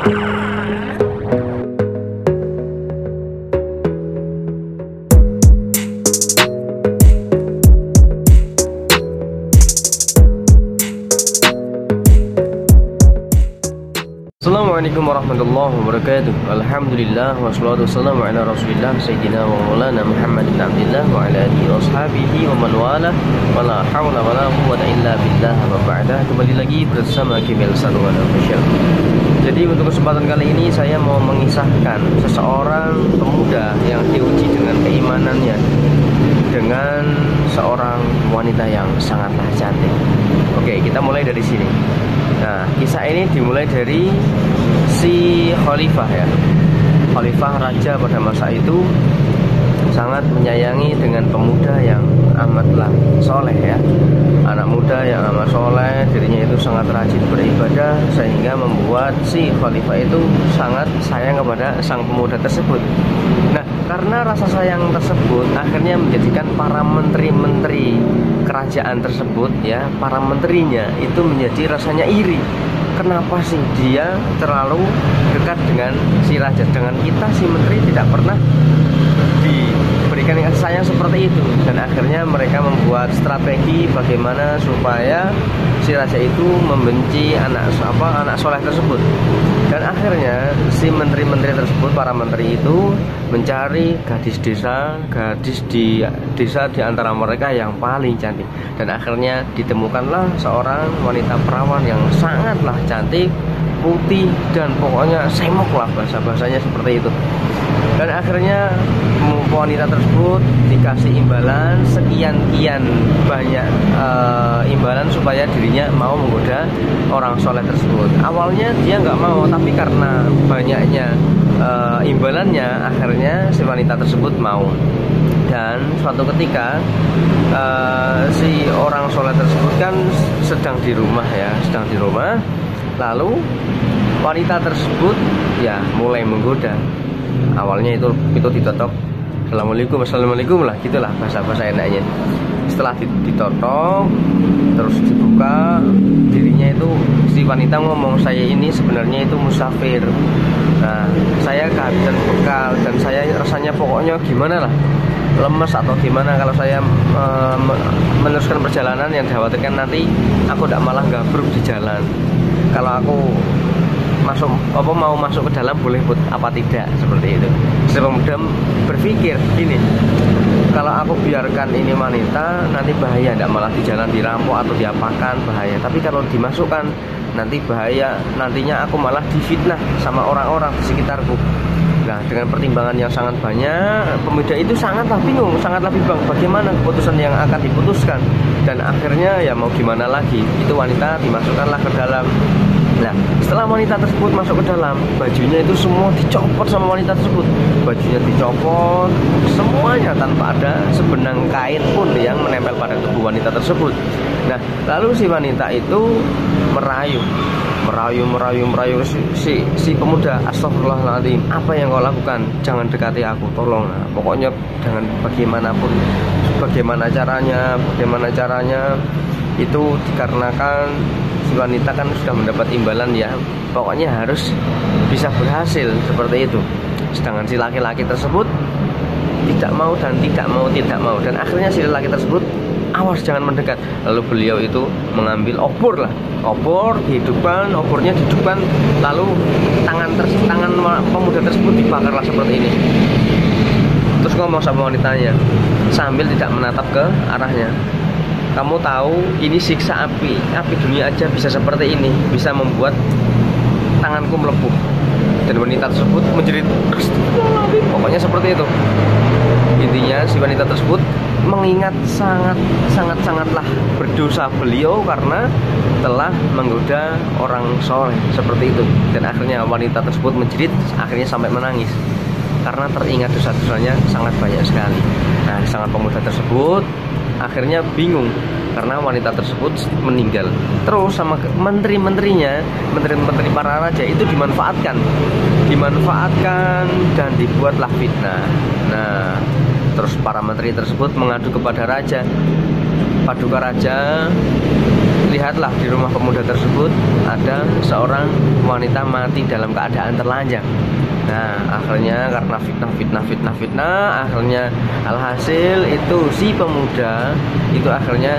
Assalamualaikum warahmatullahi wabarakatuh. Alhamdulillah wassalatu wassalamu ala Rasulillah Sayyidina wa maulana Muhammad bin Abdillah wa ala alihi wa sahbihi wa man wala wa la hawla wa la quwwata illa billah wa ba'da. Kembali lagi bersama Kimil Sarwan Official. Jadi untuk kesempatan kali ini saya mau mengisahkan seseorang pemuda yang diuji dengan keimanannya dengan seorang wanita yang sangatlah cantik. Oke, kita mulai dari sini. Nah, kisah ini dimulai dari si khalifah ya. Khalifah raja pada masa itu sangat menyayangi dengan pemuda yang amatlah soleh ya. Anak muda yang amat soleh, dirinya itu sangat rajin beribadah, sehingga membuat si khalifah itu sangat sayang kepada sang pemuda tersebut. Nah, karena rasa sayang tersebut akhirnya menjadikan para menteri-menteri kerajaan tersebut ya, para menterinya itu menjadi rasanya iri. Kenapa sih dia terlalu dekat dengan si raja, dengan kita si menteri tidak pernah diberikan kasih sayang seperti itu. Dan akhirnya mereka membuat strategi bagaimana supaya si raja itu membenci anak soleh tersebut. Dan akhirnya si menteri-menteri tersebut, para menteri itu mencari gadis di desa di antara mereka yang paling cantik. Dan akhirnya ditemukanlah seorang wanita perawan yang sangatlah cantik, putih, dan pokoknya semok lah bahasa-bahasanya seperti itu. Dan akhirnya wanita tersebut dikasih imbalan sekian banyak imbalan supaya dirinya mau menggoda orang soleh tersebut. Awalnya dia nggak mau, tapi karena banyaknya imbalannya akhirnya si wanita tersebut mau. Dan suatu ketika si orang soleh tersebut kan sedang di rumah. Lalu wanita tersebut ya mulai menggoda. Awalnya itu ditotok, assalamualaikum lah, gitulah bahasa enaknya. Setelah ditotok terus dibuka, dirinya itu si wanita ngomong, saya ini sebenarnya itu musafir. Nah, saya kehabisan bekal dan saya rasanya pokoknya gimana lah, lemes atau gimana kalau saya meneruskan perjalanan yang dikhawatirkan nanti aku tidak malah gabruk di jalan. Kalau aku mau masuk ke dalam boleh apa tidak, seperti itu. Si pemuda berpikir gini, kalau aku biarkan ini wanita nanti bahaya, tidak malah di jalan dirampok atau diapakan, bahaya. Tapi kalau dimasukkan nanti bahaya, nantinya aku malah difitnah sama orang-orang di sekitarku. Nah, dengan pertimbangan yang sangat banyak, pemuda itu sangatlah bingung, sangatlah bimbang bagaimana keputusan yang akan diputuskan. Dan akhirnya ya mau gimana lagi, itu wanita dimasukkanlah ke dalam. Nah, setelah wanita tersebut masuk ke dalam, bajunya itu semua dicopot sama wanita tersebut. Bajunya dicopot semuanya tanpa ada sebenang kain pun yang menempel pada tubuh wanita tersebut. Nah, lalu si wanita itu merayu si pemuda, astagfirullahaladzim, apa yang kau lakukan? Jangan dekati aku, tolong. Nah, pokoknya jangan, bagaimana caranya itu dikarenakan si wanita kan sudah mendapat imbalan ya, pokoknya harus bisa berhasil seperti itu. Sedangkan si laki-laki tersebut tidak mau, dan akhirnya si laki tersebut, awas jangan mendekat. Lalu beliau itu mengambil opornya dihidupkan, lalu tangan pemuda tersebut dibakarlah seperti ini. Terus ngomong sama wanitanya sambil tidak menatap ke arahnya, kamu tahu ini siksa api dunia aja bisa seperti ini, bisa membuat tanganku melepuh. Dan wanita tersebut menjerit, pokoknya seperti itu. Intinya si wanita tersebut mengingat sangatlah berdosa beliau karena telah menggoda orang soleh seperti itu. Dan akhirnya wanita tersebut menjerit, akhirnya sampai menangis karena teringat dosa-dosanya sangat banyak sekali. Nah, sang pemuda tersebut akhirnya bingung karena wanita tersebut meninggal. Terus sama menteri para raja itu dimanfaatkan dan dibuatlah fitnah. Nah, terus para menteri tersebut mengadu kepada raja. Paduka raja, lihatlah di rumah pemuda tersebut ada seorang wanita mati dalam keadaan telanjang. Nah, akhirnya karena fitnah, akhirnya alhasil itu si pemuda itu akhirnya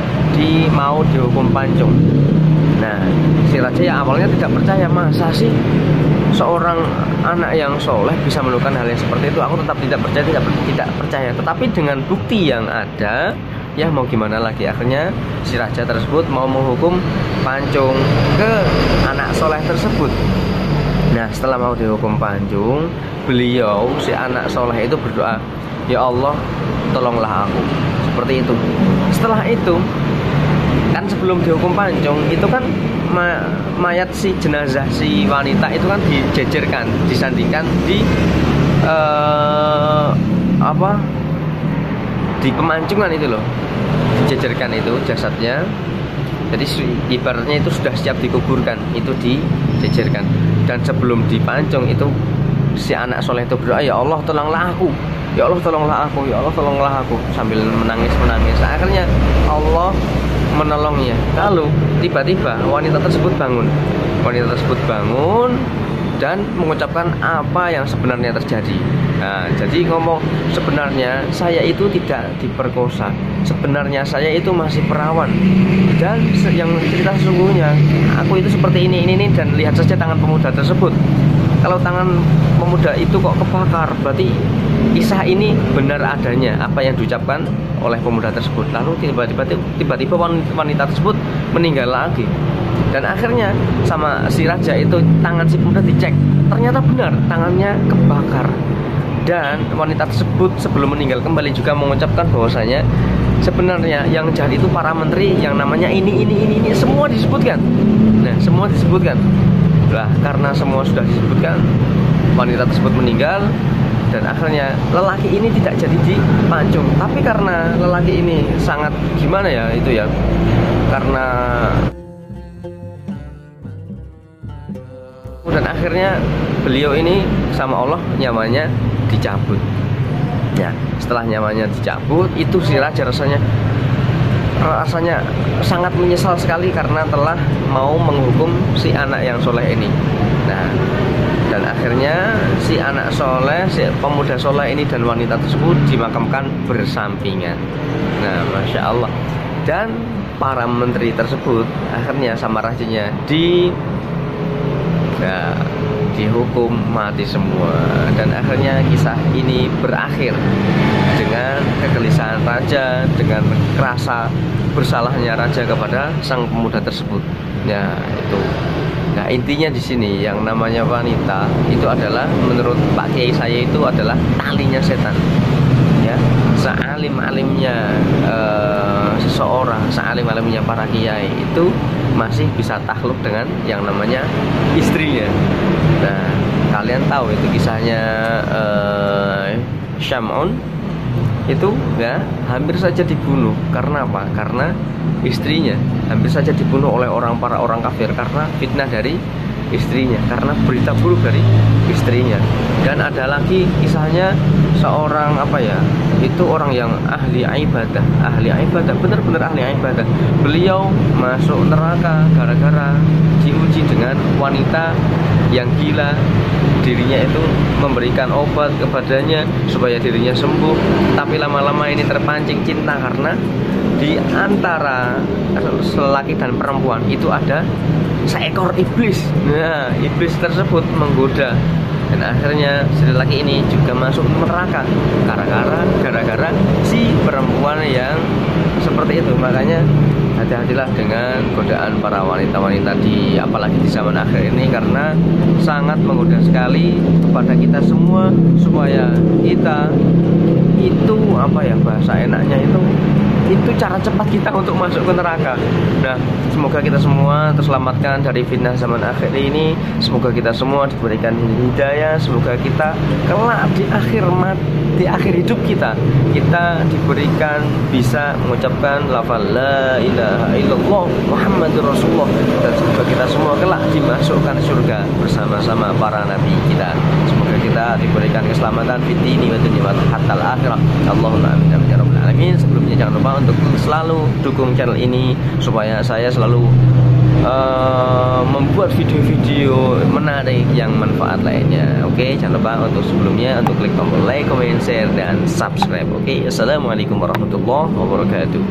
mau dihukum pancung. Nah, si raja yang awalnya tidak percaya, masa sih seorang anak yang soleh bisa melakukan hal yang seperti itu. Aku tetap tidak percaya. Tetapi dengan bukti yang ada, ya mau gimana lagi, akhirnya si raja tersebut mau menghukum pancung ke anak soleh tersebut. Nah, setelah mau dihukum pancung, beliau si anak soleh itu berdoa, ya Allah tolonglah aku, seperti itu. Setelah itu kan sebelum dihukum pancung itu kan mayat si jenazah si wanita itu kan dijejerkan, disandingkan di di pemancungan itu loh, dijejerkan itu jasadnya. Jadi ibaratnya itu sudah siap dikuburkan, itu dijejerkan. Dan sebelum dipancung itu si anak soleh itu berdoa, ya Allah tolonglah aku, ya Allah tolonglah aku, ya Allah tolonglah aku, sambil menangis. Akhirnya Allah menolongnya. Lalu tiba-tiba wanita tersebut bangun dan mengucapkan apa yang sebenarnya terjadi. Nah, jadi ngomong, sebenarnya saya itu tidak diperkosa, sebenarnya saya itu masih perawan, dan yang cerita sesungguhnya aku itu seperti ini, dan lihat saja tangan pemuda tersebut. Kalau tangan pemuda itu kok kebakar, berarti kisah ini benar adanya apa yang diucapkan oleh pemuda tersebut. Lalu tiba-tiba wanita tersebut meninggal lagi. Dan akhirnya sama si raja itu tangan si pemuda dicek, ternyata benar tangannya kebakar. Dan wanita tersebut sebelum meninggal kembali juga mengucapkan bahwasanya sebenarnya yang jahat itu para menteri yang namanya ini semua disebutkan. Nah, semua disebutkan. Nah, karena semua sudah disebutkan, wanita tersebut meninggal. Dan akhirnya lelaki ini tidak jadi dipancung. Tapi karena lelaki ini sangat gimana ya itu ya, karena dan akhirnya beliau ini sama Allah nyawanya dicabut. Ya, setelah nyawanya dicabut, itu si raja rasanya sangat menyesal sekali karena telah mau menghukum si anak yang soleh ini. Nah, dan akhirnya si anak soleh, si pemuda soleh ini dan wanita tersebut dimakamkan bersampingan. Nah, Masya Allah. Dan para menteri tersebut akhirnya sama rajanya dihukum mati semua. Dan akhirnya kisah ini berakhir dengan kegelisahan raja, dengan rasa bersalahnya raja kepada sang pemuda tersebut. Ya, itu. Nah, intinya di sini yang namanya wanita itu adalah menurut Pak Kiai saya itu adalah talinya setan. Ya, sealim-alimnya seseorang, sealim-alimnya para kiai itu masih bisa takluk dengan yang namanya istrinya. Nah, kalian tahu itu kisahnya Syam'un itu ya hampir saja dibunuh. Karena apa? Karena istrinya hampir saja dibunuh oleh para orang kafir karena fitnah dari istrinya, karena berita buruk dari istrinya. Dan ada lagi kisahnya seorang itu orang yang ahli ibadah, benar-benar ahli ibadah. Beliau masuk neraka gara-gara diuji dengan wanita yang gila. Dirinya itu memberikan obat kepadanya supaya dirinya sembuh, tapi lama-lama ini terpancing cinta karena di antara lelaki dan perempuan itu ada seekor iblis. Nah, iblis tersebut menggoda, dan akhirnya si lelaki ini juga masuk neraka gara-gara si perempuan yang seperti itu. Makanya hati-hatilah dengan godaan para wanita-wanita apalagi di zaman akhir ini, karena sangat menggoda sekali kepada kita semua supaya kita itu bahasa enaknya itu cara cepat kita untuk masuk ke neraka. Nah, semoga kita semua terselamatkan dari fitnah zaman akhir ini. Semoga kita semua diberikan hidayah. Semoga kita kelak di akhir hidup kita diberikan bisa mengucapkan lafaz la ilaha illallah Muhammadur Rasulullah. Dan semoga kita semua kelak dimasukkan surga bersama-sama para nabi kita. Semoga kita diberikan keselamatan fid dini wa dunya wa hatta al akhirah. Allahumma amin ya rabbal alamin. Sebelumnya jangan lupa lupa untuk selalu dukung channel ini supaya saya selalu membuat video-video menarik yang manfaat lainnya. Oke, jangan lupa untuk sebelumnya untuk klik tombol like, comment, share, dan subscribe. Oke, assalamualaikum warahmatullahi wabarakatuh.